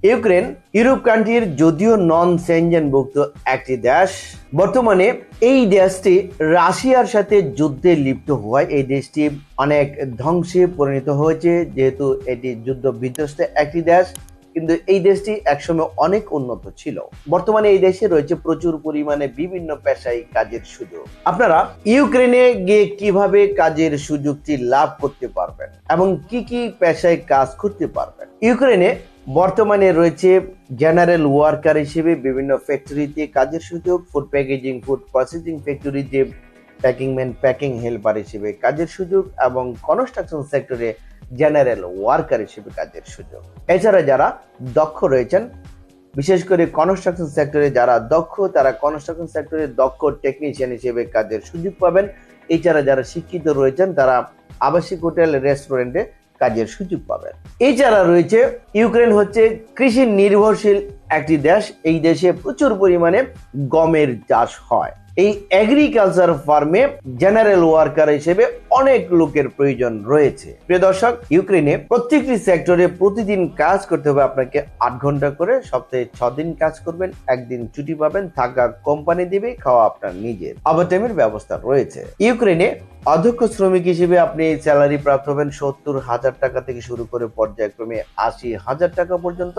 Ukraine Europe কান্ট্রির যদিও নন সেনজেনভুক্ত একটি দেশ, বর্তমানে এই দেশটি রাশিয়ার সাথে যুদ্ধে লিপ্ত হওয়ায় এই দেশটি অনেক ধ্বংসে পরিণত হয়েছে, যেহেতু এটি যুদ্ধ বিধ্বস্ত একটি দেশ। কিন্তু এই দেশটি একসময় অনেক উন্নত ছিল। বর্তমানে এই দেশে রয়েছে প্রচুর পরিমাণে বিভিন্ন পেশায় কাজের সুযোগ। আপনারা ইউক্রেনে গিয়ে কিভাবে কাজের সুযোগটি লাভ করতে পারবেন এবং কি কি পেশায় কাজ করতে পারবেন। ইউক্রেনে বর্তমানে রয়েছে জেনারেল ওয়ার্কার হিসেবে বিভিন্ন ফ্যাক্টরিতে কাজের সুযোগ, ফুড প্যাকেজিং, ফুড প্রসেসিং ফ্যাক্টরিতে প্যাকিংম্যান, প্যাকিং হেল্পার হিসেবে কাজের সুযোগ এবং কনস্ট্রাকশন সেক্টরে জেনারেল ওয়ার্কার হিসেবে কাজের সুযোগ। এছাড়া যারা দক্ষ রয়েছেন, বিশেষ করে কনস্ট্রাকশন সেক্টরে যারা দক্ষ, তারা কনস্ট্রাকশন সেক্টরে দক্ষ টেকনিশিয়ান হিসেবে কাজের সুযোগ পাবেন। এছাড়া যারা শিক্ষিত রয়েছেন, তারা আবাসিক হোটেল, রেস্টুরেন্টে কাজের সুযোগ পাবেন। এছাড়া রয়েছে ইউক্রেন হচ্ছে কৃষি নির্ভরশীল একটি দেশ। এই দেশে প্রচুর পরিমাণে গমের চাষ হয়। এই এগ্রিকালচার ফার্মে জেনারেল ওয়ার্কার হিসেবে অনেক লোকের প্রয়োজন রয়েছে। প্রিয় দর্শক, ইউক্রেনে প্রত্যেকটি সেক্টরে প্রতিদিন কাজ করতে হবে আপনাকে 8 ঘন্টা করে। সপ্তাহে 6 দিন কাজ করবেন, একদিন ছুটি পাবেন, থাকা কোম্পানি দিবে, খাওয়া আপনার নিজের। ওভারটাইমের ব্যবস্থা রয়েছে। ইউক্রেনে অদক্ষ শ্রমিক হিসেবে আপনি স্যালারি প্রাপ্ত হবেন 70,000 টাকা থেকে শুরু করে পর্যায়ক্রমে 80,000 টাকা পর্যন্ত।